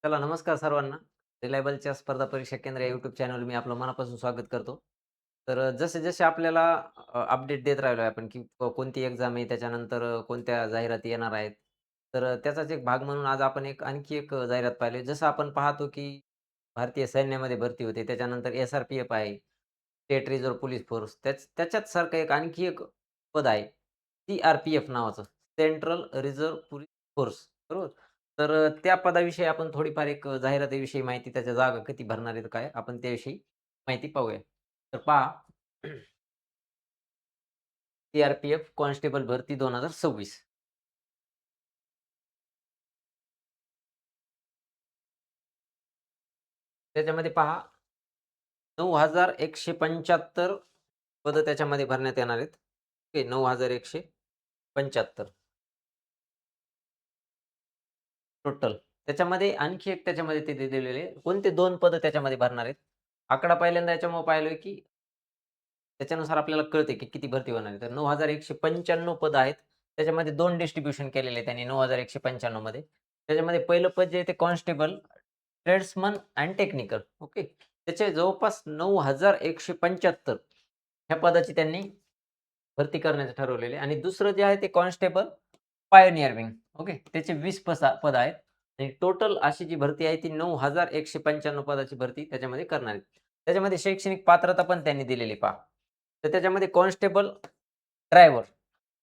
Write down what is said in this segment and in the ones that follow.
चला नमस्कार सर्वांना. रिलायबलच्या स्पर्धा परीक्षा केंद्र या यूट्यूब चॅनलवर मी आपलं मनापासून स्वागत करतो. तर जसे-जसे आपल्याला अपडेट देत राहिलो आहे आपण, की कोणती एक्झाम आहे, त्याच्यानंतर कोणत्या जाहिराती येणार आहेत. तर त्याचाच एक भाग म्हणून आज आपण आणखी एक जाहिरात पाहिली. जसं आपण पाहतो, की भारतीय सैन्यामध्ये भरती होते. त्याच्यानंतर एस-आर-पी-एफ आहे, स्टेट रिझर्व्ह पोलीस फोर्स. त्याच्याच सारखं आणखी एक पद आहे, सी-आर-पी-एफ नावाचं, सेंट्रल रिझर्व्ह पोलीस फोर्स. बरोबर? तर त्या पदाविषयी आपण थोडीफार जाहिरातीविषयी माहिती, त्याच्या जागा किती भरणार आहेत काय, आपण त्याविषयी माहिती पाहूया. तर पहा, सी-आर-पी-एफ कॉन्स्टेबल भरती 2026. त्याच्यामध्ये पहा 9,175 पदं त्याच्यामध्ये भरण्यात येणार आहेत. Okay, 9,175 total. त्याच्यामध्ये आणखी एक त्याच्यामध्ये ते दिलेले आहे. कोणते 2 पदं त्याच्यामध्ये भरणार आहेत. आकडा पहिल्यांदा याच्यामुळे पाहिलोय, की त्याच्यानुसार आपल्याला कळते, की किती भरती होणार आहे. तर 9,195 पद आहेत. त्याच्यामध्ये 2 डिस्ट्रिब्युशन केलेले आहे त्यांनी 9,195 मध्ये. त्याच्यामध्ये पहिलं पद जे आहे ते कॉन्स्टेबल, ट्रेड्समन एंड टेक्निकल. ओके. त्याचे जवळपास 9,175 ह्या पदाची त्यांनी भरती करण्याचं ठरवलेलं आहे आणि दुसरं जे आहे ते कॉन्स्टेबल पायोनियर विंग. ओके. त्याचे 20 पद आहेत आणि टोटल अशी जी भरती आहे ती 9,195 पदाची भरती त्याच्यामध्ये करणार आहेत. त्याच्यामध्ये शैक्षणिक पात्रता पण त्यांनी दिलेली पहा. तर त्याच्यामध्ये कॉन्स्टेबल ड्रायव्हर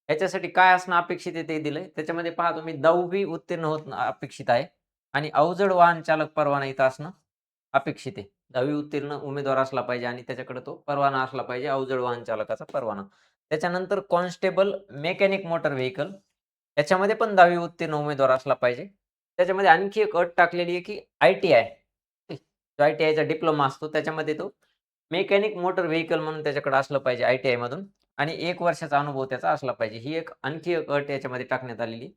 याच्यासाठी काय असणं अपेक्षित आहे ते दिलंय. त्याच्यामध्ये पहा तुम्ही 10वी उत्तीर्ण अपेक्षित आहे आणि अवजड वाहन चालक परवाना इथं असणं अपेक्षित आहे. 10वी उत्तीर्ण उमेदवार असला पाहिजे आणि त्याच्याकडे तो परवाना असला पाहिजे, अवजड वाहन चालकाचा परवाना. त्याच्यानंतर कॉन्स्टेबल मेकॅनिक मोटर व्हेइकल याच्यामध्ये पण 10वी उत्तीर्ण उमेदवार असला पाहिजे. त्याच्यामध्ये आणखी एक अट टाकलेली आहे, की आय-टी-आय जो आय-टी-आयचा डिप्लोमा असतो त्याच्यामध्ये तो मेकॅनिक मोटर व्हेइकल म्हणून त्याच्याकडे असलं पाहिजे आय-टी-आयमधून आणि 1 वर्षाचा अनुभव त्याचा असला पाहिजे. ही आणखी एक अट याच्यामध्ये टाकण्यात आलेली.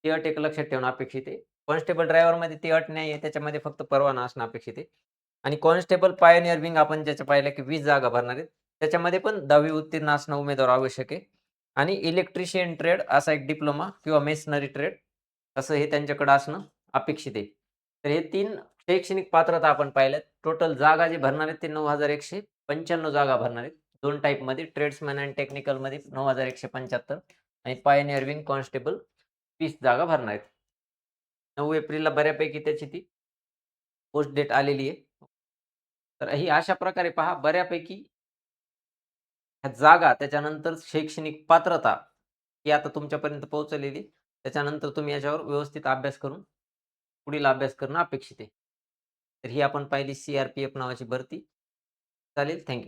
ती अट एक लक्षात ठेवणं अपेक्षित आहे. कॉन्स्टेबल ड्रायव्हरमध्ये ती अट नाही आहे. त्याच्यामध्ये फक्त परवाना असणं अपेक्षित आहे. आणि कॉन्स्टेबल पायोनियर विंग आपण ज्याच्या पाहिलं, की 20 जागा भरणार आहेत. त्याच्यामध्ये पण 10वी उत्तीर्ण असणं उमेदवार आवश्यक आहे. आणि इलेक्ट्रिशियन ट्रेड असा एक डिप्लोमा किंवा मेसनरी ट्रेड असं हे त्यांच्याकडे असणं अपेक्षित आहे. तर हे 3 शैक्षणिक पात्रता आपण पाहिल्यात. टोटल जागा जे भरणार आहेत ते 9,195 जागा भरणार आहेत. 2 टाइपमध्ये ट्रेड्समन एंड टेक्निकलमध्ये 9,175 आणि पायोनियर विंग कॉन्स्टेबल 20 जागा भरणार आहेत. 9 एप्रिलला बऱ्यापैकी त्याची ती पोस्ट डेट आलेली आहे. तर ही अशा प्रकारे पहा बऱ्यापैकी ह्या जागा, त्याच्यानंतर शैक्षणिक पात्रता, ही आता तुमच्यापर्यंत पोहोचलेली. त्याच्यानंतर तुम्ही याच्यावर व्यवस्थित अभ्यास करून, पुढील अभ्यास करणं अपेक्षित आहे. तर ही आपण पाहिली सी-आर-पी-एफ नावाची भरती. चालेल. थँक